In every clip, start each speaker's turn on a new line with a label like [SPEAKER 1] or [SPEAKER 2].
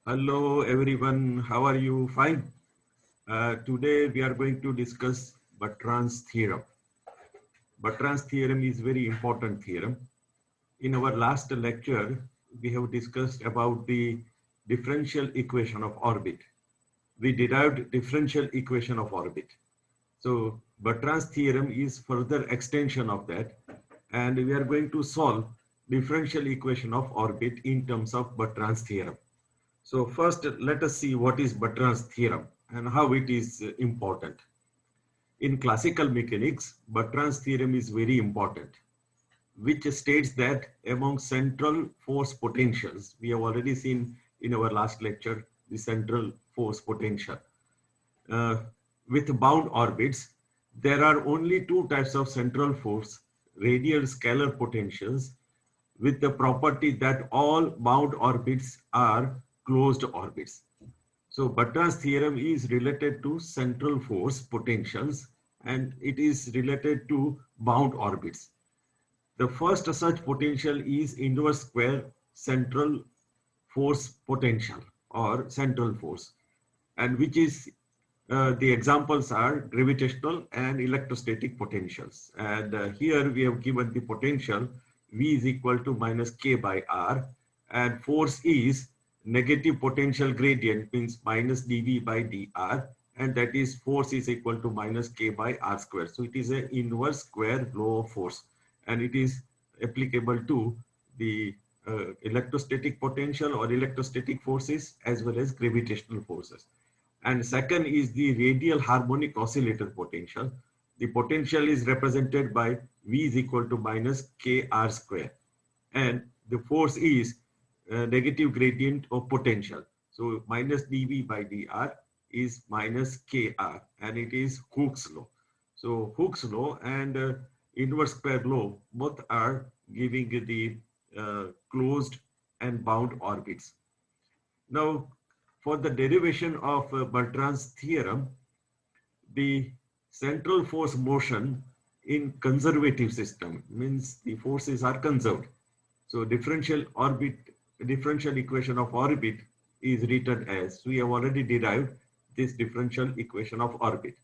[SPEAKER 1] Hello everyone, how are you? Fine. Today we are going to discuss Bertrand's theorem. Bertrand's theorem is very important theorem. In our last lecture, we have discussed about the differential equation of orbit. We derived differential equation of orbit. So Bertrand's theorem is further extension of that, and we are going to solve differential equation of orbit in terms of Bertrand's theorem. So first, let us see what is Bertrand's theorem and how it is important. In classical mechanics, Bertrand's theorem is very important, which states that among central force potentials, we have already seen in our last lecture, the central force potential. With bound orbits, there are only two types of central force, radial scalar potentials, with the property that all bound orbits are closed orbits. So Bertrand's theorem is related to central force potentials and it is related to bound orbits. The first such potential is inverse square central force potential or central force, and which is the examples are gravitational and electrostatic potentials. And here we have given the potential V is equal to minus K by R, and force is negative potential gradient, means minus dV by dr, and that is force is equal to minus K by R square. So it is an inverse square law of force, and it is applicable to the electrostatic potential or electrostatic forces as well as gravitational forces. And second is the radial harmonic oscillator potential. The potential is represented by V is equal to minus KR square. And the force is negative gradient of potential. So minus dV by dr is minus KR, and it is Hooke's law. So Hooke's law and inverse square law both are giving the closed and bound orbits. Now, for the derivation of Bertrand's theorem, the central force motion in conservative system means the forces are conserved. So differential equation of orbit is written as, we have already derived this differential equation of orbit.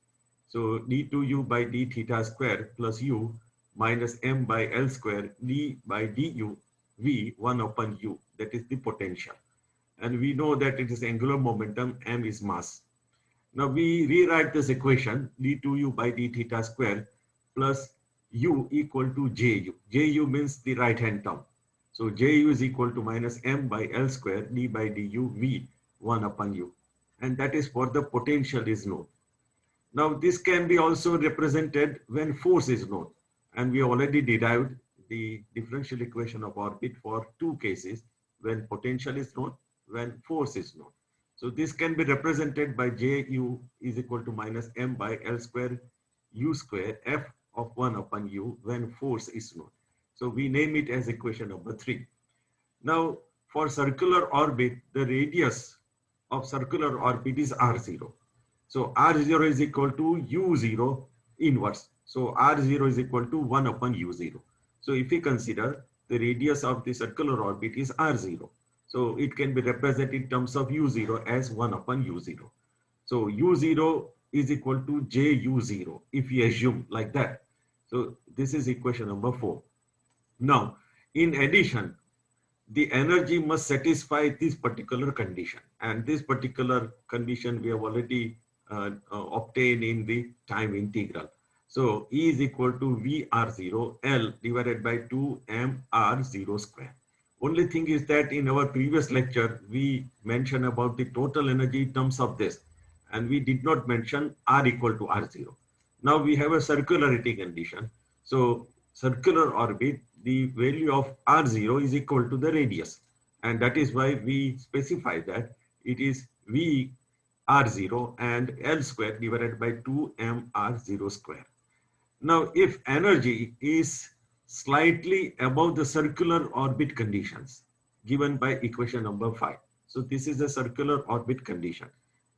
[SPEAKER 1] So d2u by d theta square plus u minus m by L square d by du v 1 upon u, that is the potential. And we know that it is angular momentum, m is mass. Now we rewrite this equation d2u by d theta square plus u equal to ju. Ju means the right hand term. So ju is equal to minus m by L square d by du v 1 upon u. And that is for the potential is known. Now this can be also represented when force is known. And we already derived the differential equation of orbit for two cases, when potential is known, when force is known. So this can be represented by Ju is equal to minus m by L square u square f of 1 upon u when force is known. So we name it as equation number 3. Now for circular orbit, the radius of circular orbit is r0. So r0 is equal to u0 inverse. So r0 is equal to 1 upon u0. So if we consider the radius of the circular orbit is r0, so it can be represented in terms of u0 as 1 upon u0. So u0 is equal to ju0 if we assume like that. So this is equation number 4. Now, in addition, the energy must satisfy this particular condition. And this particular condition we have already obtained in the time integral. So E is equal to VR0 L divided by 2mr0 square. Only thing is that in our previous lecture, we mentioned about the total energy in terms of this, and we did not mention R equal to R0. Now we have a circularity condition. So circular orbit, the value of R0 is equal to the radius. And that is why we specify that it is V R0 and L square divided by 2mr0 square. Now, if energy is slightly above the circular orbit conditions given by equation number 5. So this is the circular orbit condition.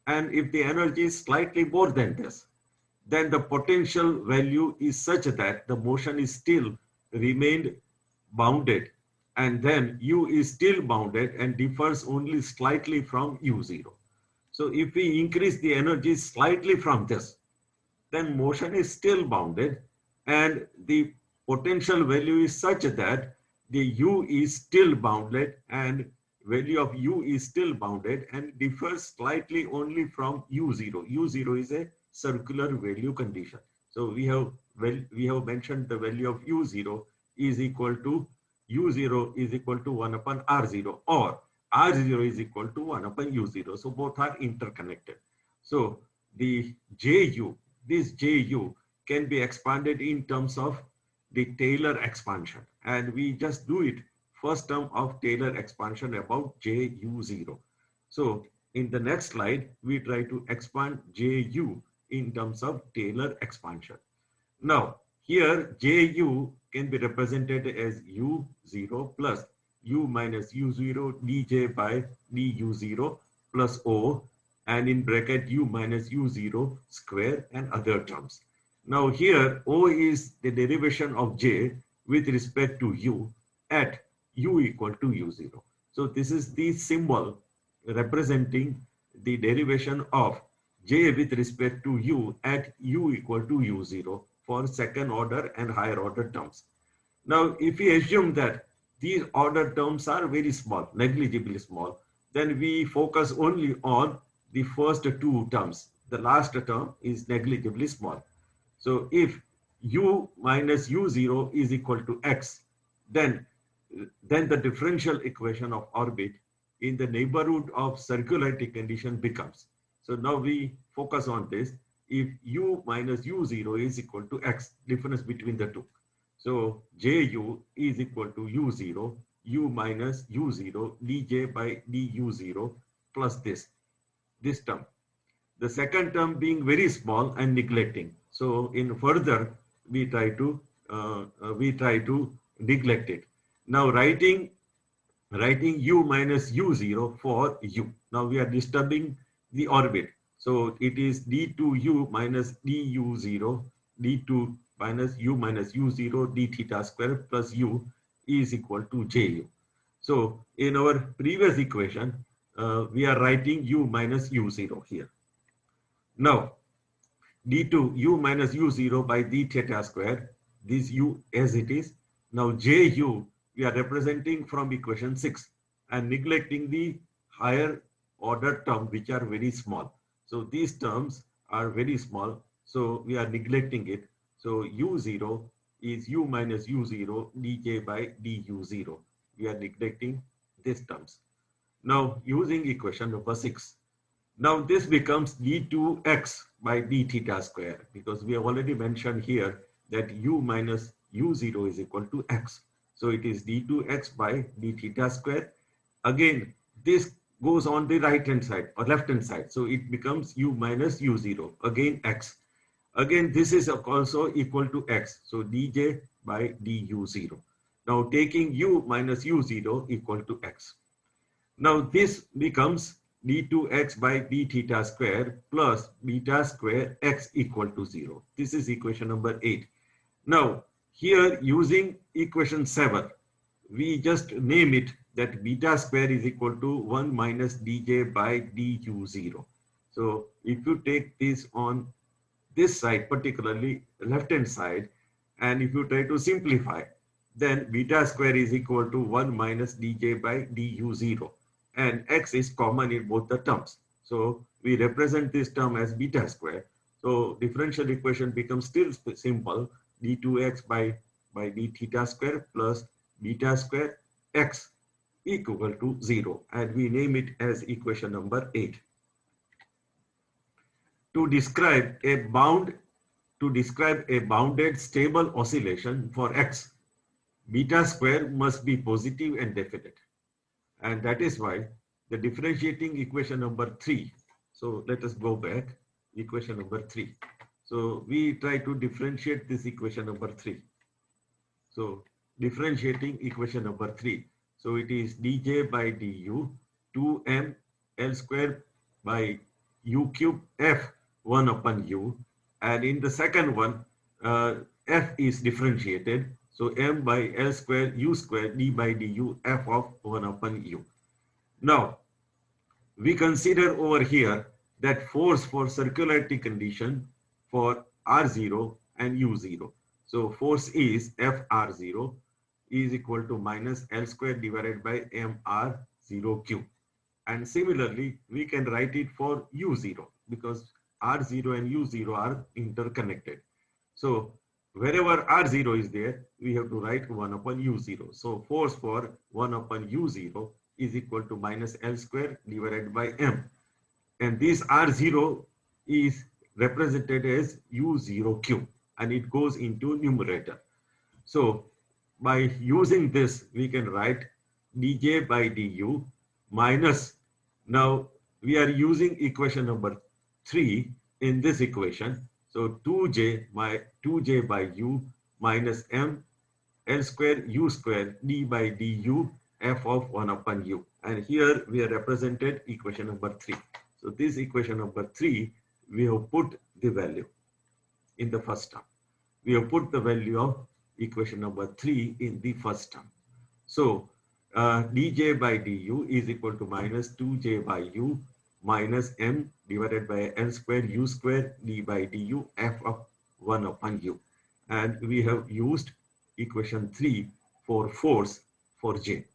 [SPEAKER 1] And if the energy is slightly more than this, then the potential value is such that the motion is still remained bounded and then u is still bounded and differs only slightly from u0. So if we increase the energy slightly from this, then motion is still bounded and the potential value is such that the u is still bounded and value of u is still bounded and differs slightly only from u0. u0 is a circular value condition. So we have mentioned the value of u0 is equal to 1 upon r0, or r0 is equal to 1 upon u0. So both are interconnected. So the ju, this ju can be expanded in terms of the Taylor expansion, and we just do it first term of Taylor expansion about ju0. So in the next slide, we try to expand ju in terms of Taylor expansion. Now here ju can be represented as u0 plus u minus u0 dj by du0 plus o, and in bracket u minus u0 square and other terms. Now here o is the derivation of j with respect to u at u equal to u0. So this is the symbol representing the derivation of j with respect to u at u equal to u0 for second order and higher order terms. Now if we assume that these order terms are very small, negligibly small, then we focus only on the first two terms. The last term is negligibly small. So if u minus u0 is equal to x, then the differential equation of orbit in the neighborhood of circularity condition becomes. So now we focus on this. If u minus u0 is equal to x, difference between the two. So ju is equal to u0, u minus u0 dj by du0 plus this term. The second term being very small and neglecting. So in further, we try to neglect it. Now writing u minus u0 for u. Now we are disturbing the orbit. So it is d2u minus du0, d2 minus u minus u0 d theta square plus u is equal to ju. So in our previous equation, we are writing u minus u0 here. Now d2 u minus u0 by d theta square, this u as it is. Now ju we are representing from equation 6 and neglecting the higher order term which are very small. So these terms are very small, so we are neglecting it. So u0 is u minus u0 dj by du0. We are neglecting these terms. Now using equation number 6. Now this becomes d2x by d theta square, because we have already mentioned here that u minus u0 is equal to x. So it is d2x by d theta square. Again, this goes on the right hand side or left hand side. So it becomes u minus u0, again x. Again, this is also equal to x. So dj by du0. Now taking u minus u0 equal to x. Now this becomes d2x by d theta square plus beta square x equal to 0. This is equation number 8. Now here using equation 7, we just name it that beta square is equal to 1 minus dj by du0. So if you take this on this side, particularly left hand side, and if you try to simplify, then beta square is equal to 1 minus dj by du0. And x is common in both the terms. So we represent this term as beta square. So differential equation becomes still simple, d2x by d theta square plus beta square x equal to 0. And we name it as equation number 8. To describe a bounded stable oscillation for x, beta square must be positive and definite. And that is why the differentiating equation number 3. So let us go back, equation number 3. So we try to differentiate this equation number 3. So differentiating equation number 3. So it is dj by du 2m L square by u cube f 1 upon u. And in the second one, f is differentiated. So m by L square u square d by du f of 1 upon u. Now, we consider over here that force for circularity condition for R0 and U0. So force is FR0 is equal to minus L square divided by MR0Q. And similarly, we can write it for U0 because R0 and U0 are interconnected. So wherever R0 is there, we have to write 1 upon U0. So force for 1 upon U0 is equal to minus L square divided by M. And this R0 is represented as U0Q and it goes into numerator. So by using this, we can write dj by du minus, now we are using equation number 3 in this equation. So 2j by u minus m L square u square d by du f of 1 upon u. And here we are represented equation number 3. So this equation number 3, we have put the value in the first term. We have put the value of equation number 3 in the first term. So dj by du is equal to minus 2j by u minus m divided by L square u square d by du f of 1 upon u. And we have used equation 3 for force for j.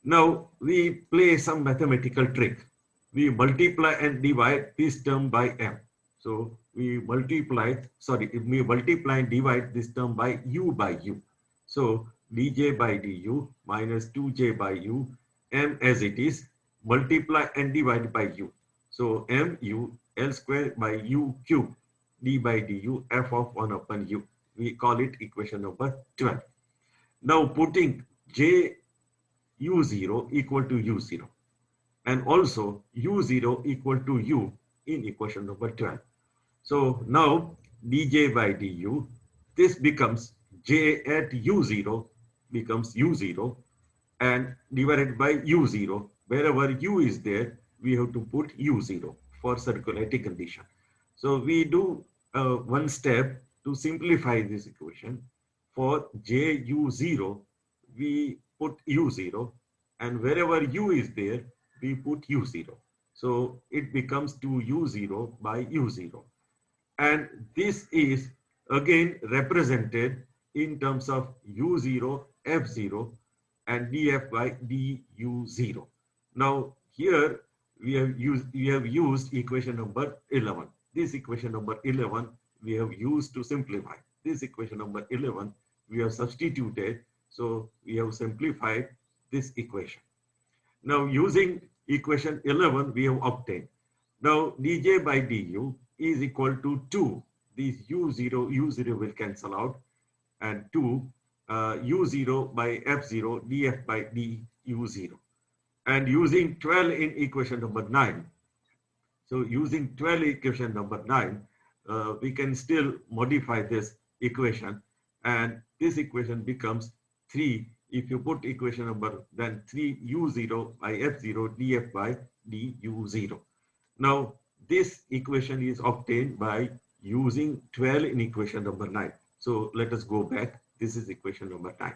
[SPEAKER 1] Now we play some mathematical trick. We multiply and divide this term by m. So we multiply and divide this term by u. So dj by du minus 2j by u, m as it is, multiply and divide by u. So mu L square by u cube d by du f of 1 upon u. We call it equation number 12. Now putting j u0 equal to u0 and also u0 equal to u in equation number 12. So now dj by du, this becomes j at u0 becomes u0 and divided by u0. Wherever u is there, we have to put u0 for circularity condition. So we do one step to simplify this equation. For j u0, we put u0 and wherever u is there, we put u0. So it becomes 2u0 by u0. And this is again represented in terms of u0, f0 and df by du0. Now here we have used equation number 11. This equation number 11 we have used to simplify. This equation number 11 we have substituted. So we have simplified this equation. Now using equation 11 we have obtained. Now dj by du is equal to 2. These u0 will cancel out and 2 u0 by f0 df by du0. And using 12 in equation number 9. So using 12 equation number 9, we can still modify this equation and this equation becomes 3. If you put equation number, then 3 u0 by f0 df by du0. Now this equation is obtained by using 12 in equation number 9. So let us go back. This is equation number 9.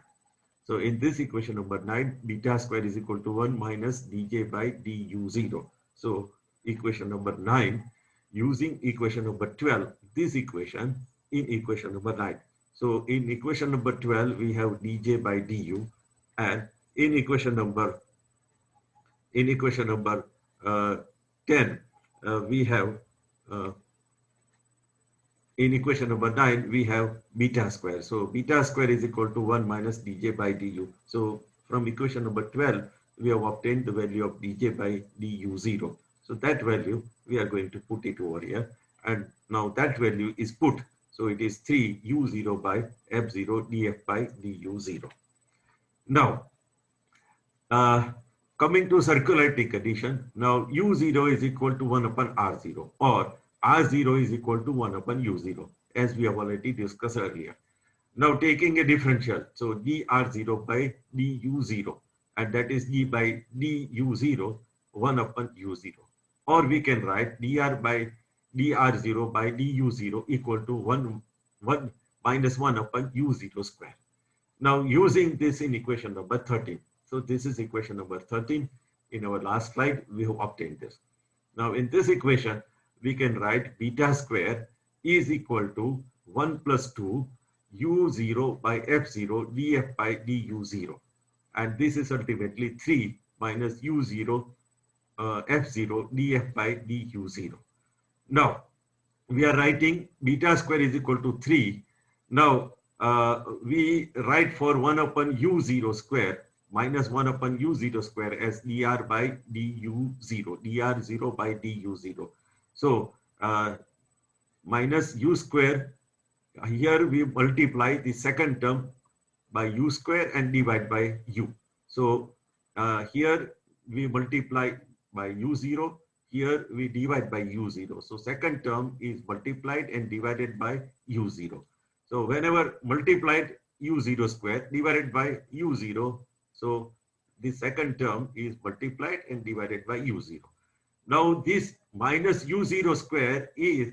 [SPEAKER 1] So in this equation number 9, beta square is equal to 1 minus dj by du0. So equation number 9, using equation number 12, this equation in equation number 9. So in equation number 12, we have dj by du, and in equation number 10, we have in equation number 9, we have beta square. So beta square is equal to 1 minus dj by du. So from equation number 12, we have obtained the value of dj by du0. So that value, we are going to put it over here. And now that value is put. So it is 3 u0 by f0 df by du0. Now, coming to circularity condition, now u0 is equal to 1 upon r0 or r0 is equal to 1 upon u0 as we have already discussed earlier. Now taking a differential, so dr0 by du0 and that is d by du0 1 upon u0, or we can write dr0 by du0 equal to 1 minus 1 upon u0 square. Now using this in equation number 13. So this is equation number 13. In our last slide, we have obtained this. Now in this equation, we can write beta square is equal to 1 plus 2 u0 by f0 df by du0. And this is ultimately 3 minus u0 f0 df by du0. Now we are writing beta square is equal to 3. Now we write for 1 upon u0 square minus 1 upon u0 square as dr by du0, dr0 by du0. So minus u square, here we multiply the second term by u square and divide by u. So here we multiply by u0, here we divide by u0. So second term is multiplied and divided by u0. So whenever multiplied u0 square divided by u0, so the second term is multiplied and divided by u0. Now this minus u0 square is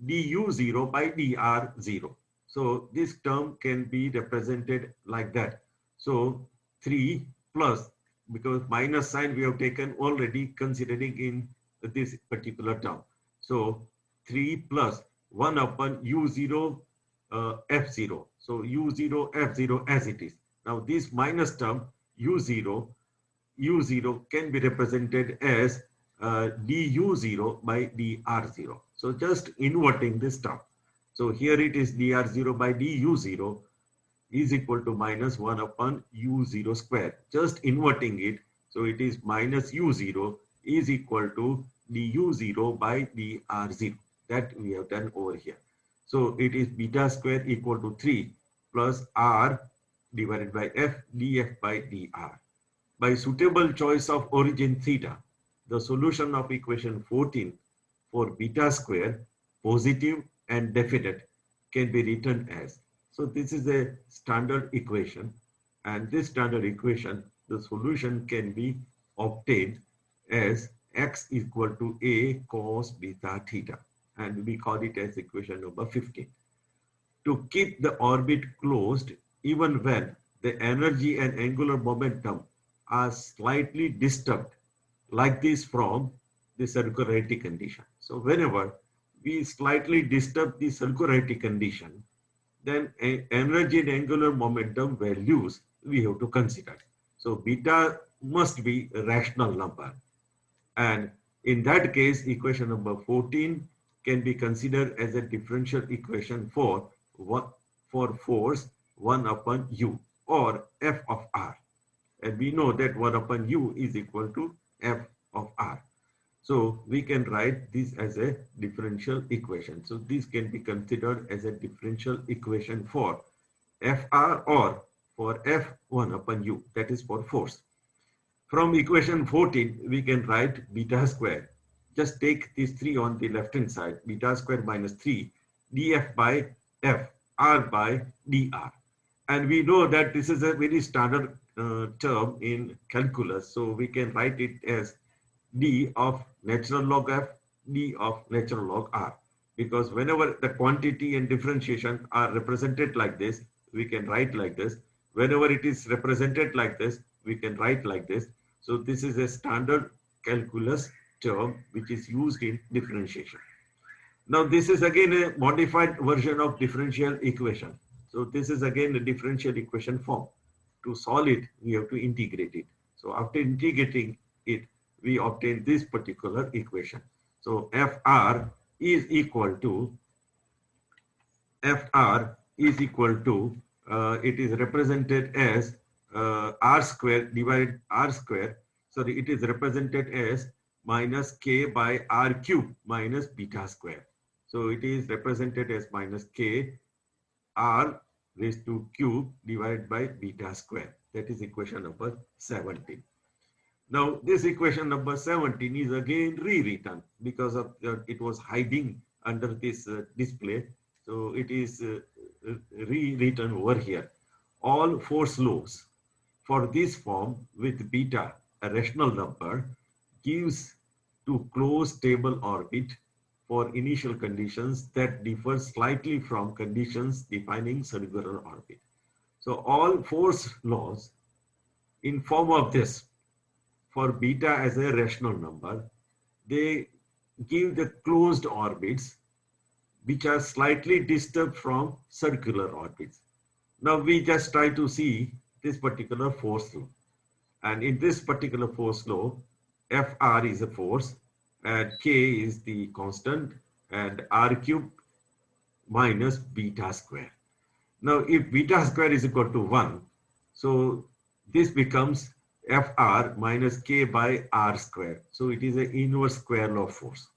[SPEAKER 1] du0 by dr0. So this term can be represented like that. So 3 plus, because minus sign we have taken already considering in this particular term. So 3 plus 1 upon u0 f0. So u0 f0 as it is. Now this minus term u0 can be represented as du0 by dr0. So just inverting this term. So here it is dr0 by du0 is equal to minus 1 upon u0 square. Just inverting it. So it is minus u0 is equal to du0 by dr0. That we have done over here. So it is beta square equal to 3 plus r divided by f df by dr. By suitable choice of origin theta, the solution of equation 14 for beta square, positive and definite, can be written as. So this is a standard equation, and this standard equation, the solution can be obtained as x equal to a cos beta theta, and we call it as equation number 15. To keep the orbit closed even when the energy and angular momentum are slightly disturbed, like this from the circularity condition. So whenever we slightly disturb the circularity condition, then energy and angular momentum values we have to consider. So beta must be a rational number. And in that case, equation number 14 can be considered as a differential equation for force 1 upon u or f of r. And we know that 1 upon u is equal to f of r. So we can write this as a differential equation. So this can be considered as a differential equation for Fr or for F1 upon u, that is for force. From equation 14, we can write beta square. Just take these 3 on the left hand side, beta square minus 3 df by f, r by dr. And we know that this is a very standard term in calculus. So we can write it as d of natural log f, d of natural log r. Because whenever the quantity and differentiation are represented like this, we can write like this. Whenever it is represented like this, we can write like this. So this is a standard calculus term which is used in differentiation. Now this is again a modified version of differential equation. So this is again a differential equation form. To solve it, we have to integrate it. So after integrating it, we obtain this particular equation. So Fr is equal to it is represented as r square divided r square. Sorry, it is represented as minus k by r cube minus beta square. So it is represented as minus k r raised to cube divided by beta square. That is equation number 17. Now this equation number 17 is again rewritten because of it was hiding under this display. So it is rewritten over here. All force laws for this form with beta, a rational number, gives to closed stable orbit for initial conditions that differ slightly from conditions defining circular orbit. So all force laws in form of this, for beta as a rational number, they give the closed orbits which are slightly disturbed from circular orbits. Now we just try to see this particular force law. And in this particular force law, Fr is a force and K is the constant and R cubed minus beta square. Now if beta square is equal to 1, so this becomes Fr minus K by R square. So it is an inverse square law of force.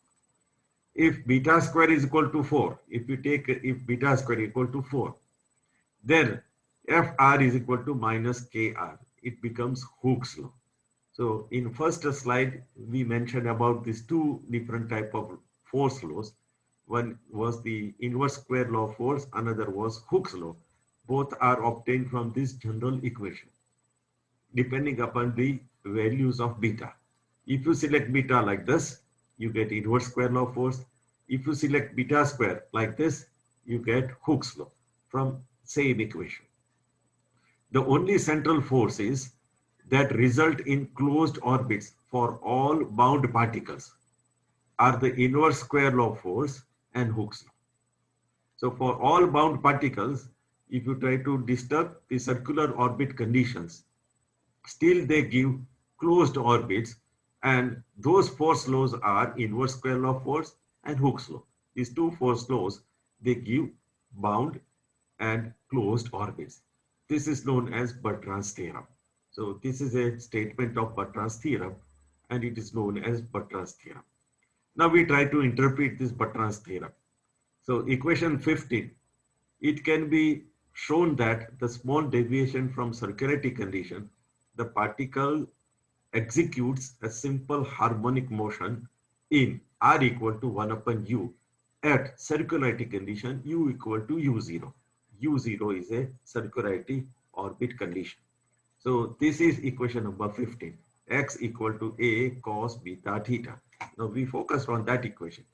[SPEAKER 1] If beta square is equal to 4, if beta square is equal to 4, then Fr is equal to minus Kr. It becomes Hooke's law. So in first slide, we mentioned about these two different type of force laws. One was the inverse square law of force, another was Hooke's law. Both are obtained from this general equation, depending upon the values of beta. If you select beta like this, you get inverse square law of force. If you select beta square like this, you get Hooke's law from same equation. The only central forces that result in closed orbits for all bound particles are the inverse square law of force and Hooke's law. So for all bound particles, if you try to disturb the circular orbit conditions, still they give closed orbits, and those force laws are inverse square law of force and Hooke's law. These two force laws, they give bound and closed orbits. This is known as Bertrand's theorem. So this is a statement of Bertrand's theorem, and it is known as Bertrand's theorem. Now we try to interpret this Bertrand's theorem. So equation 15, it can be shown that the small deviation from circularity condition, the particle executes a simple harmonic motion in R equal to 1 upon U at circularity condition U equal to U0. U0 is a circularity orbit condition. So this is equation number 15. X equal to A cos beta theta. Now we focused on that equation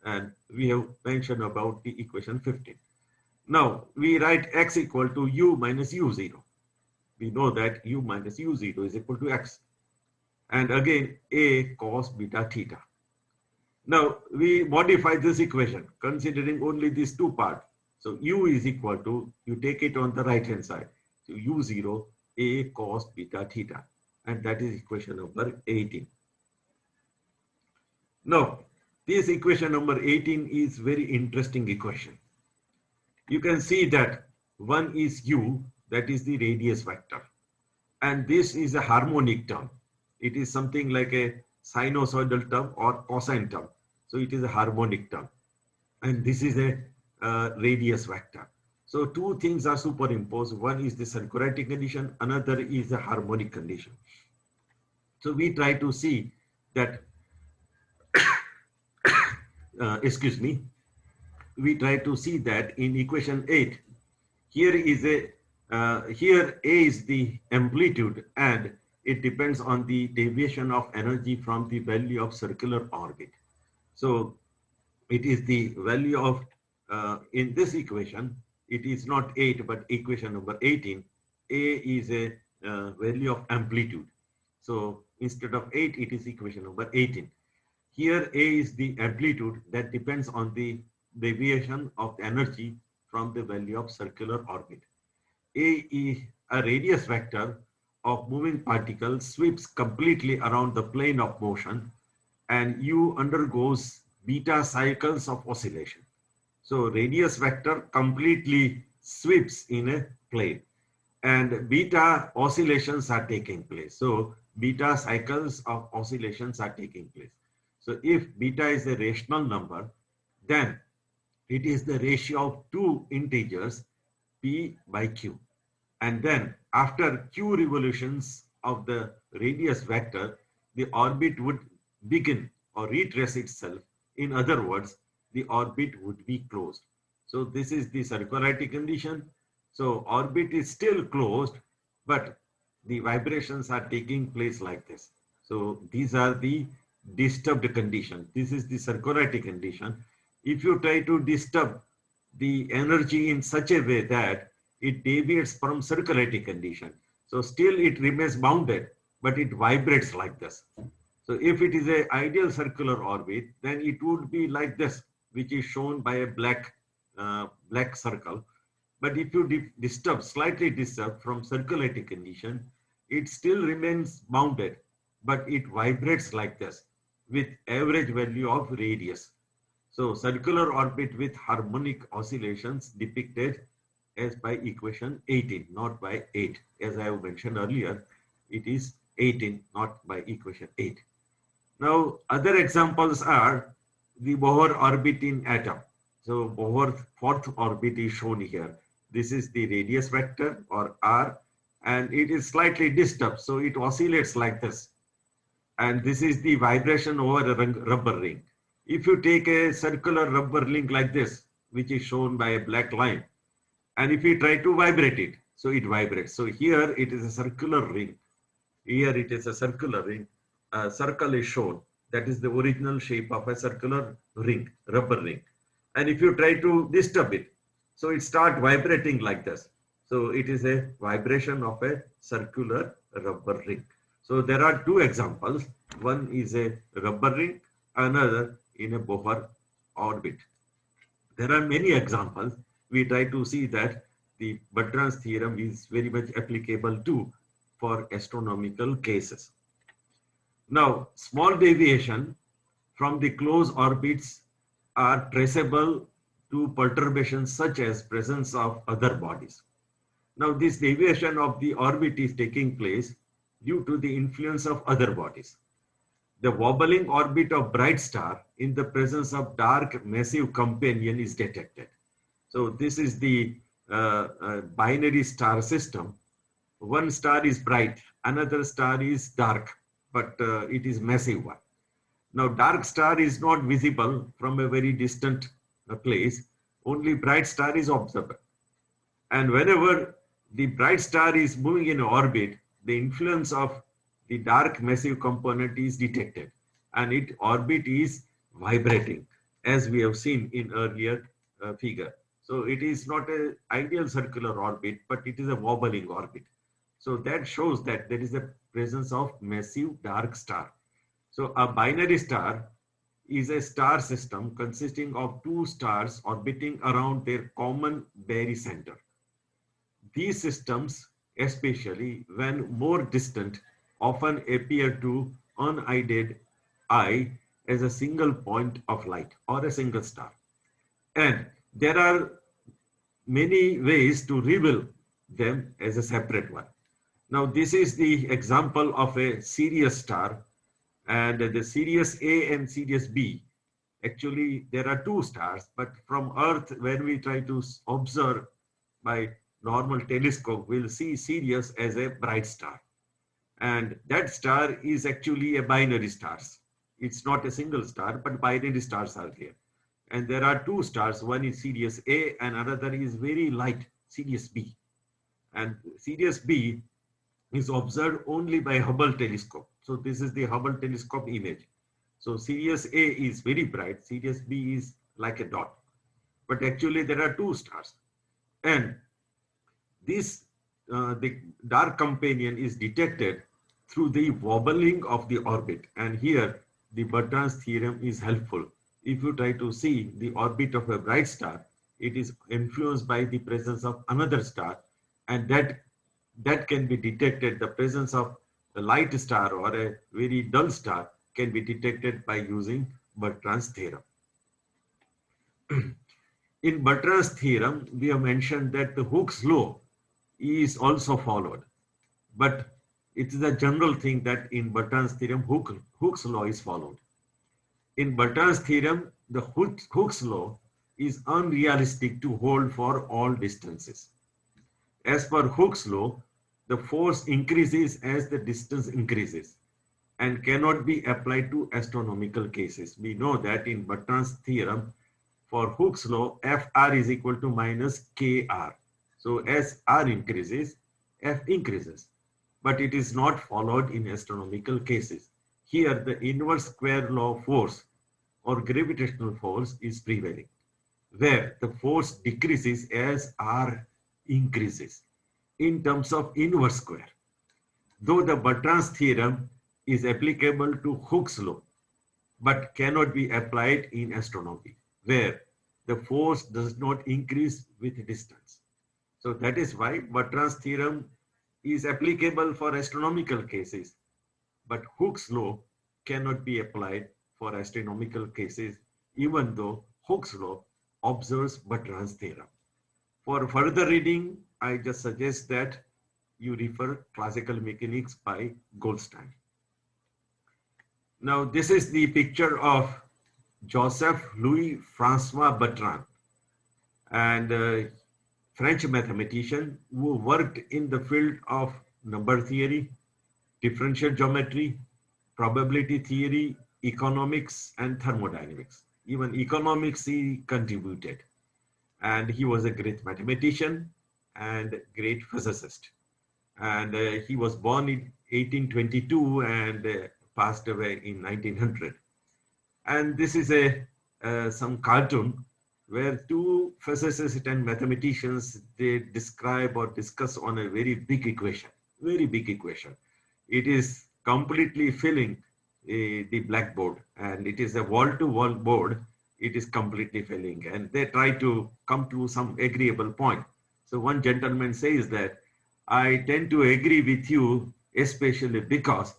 [SPEAKER 1] and we have mentioned about the equation 15. Now we write X equal to U minus U0. We know that U minus U0 is equal to X. And again, A cos beta theta. Now we modify this equation considering only these two parts. So U is equal to, you take it on the right hand side. So U0, A cos beta theta. And that is equation number 18. Now, this equation number 18 is very interesting equation. You can see that one is U, that is the radius vector. And this is a harmonic term. It is something like a sinusoidal term or cosine term. So it is a harmonic term. And this is a radius vector. So two things are superimposed. One is the circularity condition, another is the harmonic condition. So we try to see that, we try to see that in equation 8, here A is the amplitude and it depends on the deviation of energy from the value of circular orbit. So it is the value of, in this equation, it is not 8, but equation number 18, A is a value of amplitude. So instead of 8, it is equation number 18. Here A is the amplitude that depends on the deviation of energy from the value of circular orbit. A is a radius vector of moving particle sweeps completely around the plane of motion, and U undergoes beta cycles of oscillation. So radius vector completely sweeps in a plane and beta oscillations are taking place. So beta cycles of oscillations are taking place. So if beta is a rational number, then it is the ratio of two integers P by Q. And then after Q revolutions of the radius vector, the orbit would begin or retrace itself. In other words, the orbit would be closed. So this is the circularity condition. So orbit is still closed, but the vibrations are taking place like this. So these are the disturbed condition. This is the circularity condition. If you try to disturb the energy in such a way that it deviates from circularity condition. So still it remains bounded, but it vibrates like this. So if it is an ideal circular orbit, then it would be like this, which is shown by a black circle. But if you slightly disturb from circularity condition, it still remains bounded, but it vibrates like this with average value of radius. So circular orbit with harmonic oscillations depicted as by equation 18, not by 8. As I have mentioned earlier, it is 18, not by equation 8. Now, other examples are the Bohr orbit in atom. So Bohr fourth orbit is shown here. This is the radius vector or r, and it is slightly disturbed. So it oscillates like this. And this is the vibration over a rubber ring. If you take a circular rubber ring like this, which is shown by a black line, and if you try to vibrate it, so it vibrates. So here it is a circular ring. Here it is a circular ring. A circle is shown. That is the original shape of a circular ring, rubber ring. And if you try to disturb it, so it starts vibrating like this. So it is a vibration of a circular rubber ring. So there are two examples. One is a rubber ring, another in a Bohr orbit. There are many examples. We try to see that the Bertrand's theorem is very much applicable too for astronomical cases. Now, small deviation from the closed orbits are traceable to perturbations such as presence of other bodies. Now, this deviation of the orbit is taking place due to the influence of other bodies. The wobbling orbit of bright star in the presence of dark massive companion is detected. So this is the binary star system. One star is bright, another star is dark, but it is massive one. Now dark star is not visible from a very distant place, only bright star is observable. And whenever the bright star is moving in orbit, the influence of the dark massive component is detected and its orbit is vibrating, as we have seen in earlier figure. So it is not an ideal circular orbit, but it is a wobbling orbit. So that shows that there is a presence of massive dark star. So a binary star is a star system consisting of two stars orbiting around their common barycenter. These systems, especially when more distant, often appear to unaided eye as a single point of light or a single star. And there are many ways to reveal them as a separate one. Now, this is the example of a Sirius star, and the Sirius A and Sirius B. Actually, there are two stars, but from Earth, when we try to observe by normal telescope, we'll see Sirius as a bright star. And that star is actually a binary star. It's not a single star, but binary stars are there. And there are two stars, one is Sirius A and another is very light, Sirius B. And Sirius B is observed only by Hubble telescope. So this is the Hubble telescope image. So Sirius A is very bright, Sirius B is like a dot. But actually there are two stars. And this, the dark companion is detected through the wobbling of the orbit. And here the Bertrand's theorem is helpful. If you try to see the orbit of a bright star, it is influenced by the presence of another star, and that can be detected. The presence of a light star or a very dull star can be detected by using Bertrand's theorem. In Bertrand's theorem, we have mentioned that the Hooke's law is also followed, but it is a general thing that in Bertrand's theorem, Hooke's law is followed. In Bertrand's theorem, the Hooke's law is unrealistic to hold for all distances. As per Hooke's law, the force increases as the distance increases and cannot be applied to astronomical cases. We know that in Bertrand's theorem, for Hooke's law, Fr is equal to minus Kr. So as R increases, F increases. But it is not followed in astronomical cases. Here, the inverse square law force or gravitational force is prevailing, where the force decreases as R increases in terms of inverse square. Though the Bertrand's theorem is applicable to Hooke's law, but cannot be applied in astronomy, where the force does not increase with distance. So that is why Bertrand's theorem is applicable for astronomical cases, but Hooke's law cannot be applied for astronomical cases, even though Hooke's law observes Bertrand's theorem. For further reading, I just suggest that you refer Classical Mechanics by Goldstein. Now, this is the picture of Joseph Louis Francois Bertrand, and French mathematician who worked in the field of number theory, differential geometry, probability theory, economics, and thermodynamics. Even economics he contributed. And he was a great mathematician and great physicist. And he was born in 1822 and passed away in 1900. And this is some cartoon where two physicists and mathematicians, they describe or discuss on a very big equation. It is completely filling the blackboard, and it is a wall-to-wall board. It is completely filling, and they try to come to some agreeable point. So one gentleman says that, I tend to agree with you, especially because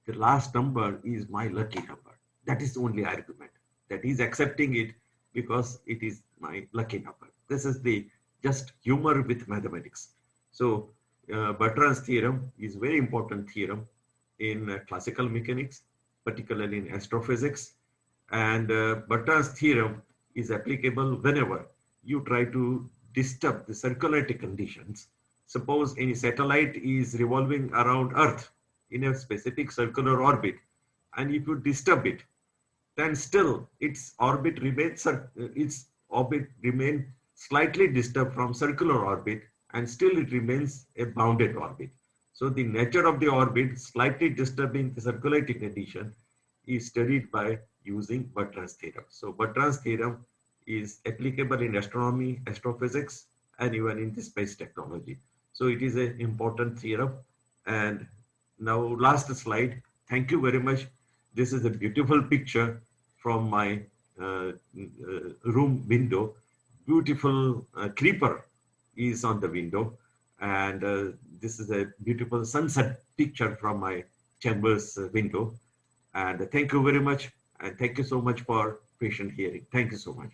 [SPEAKER 1] the last number is my lucky number. That is the only argument. That is accepting it because it is my lucky number. This is the just humor with mathematics. So Bertrand's theorem is very important theorem in classical mechanics, particularly in astrophysics. And Bertrand's theorem is applicable whenever you try to disturb the circularity conditions. Suppose any satellite is revolving around Earth in a specific circular orbit, and if you disturb it, then still its orbit remains slightly disturbed from circular orbit, and still it remains a bounded orbit. So the nature of the orbit slightly disturbing the circularity condition is studied by using Bertrand's theorem. So Bertrand's theorem is applicable in astronomy, astrophysics, and even in the space technology. So it is an important theorem. And now last slide. Thank you very much. This is a beautiful picture from my room window. Beautiful creeper is on the window. And this is a beautiful sunset picture from my chamber's window. And thank you very much. And thank you so much for patient hearing. Thank you so much.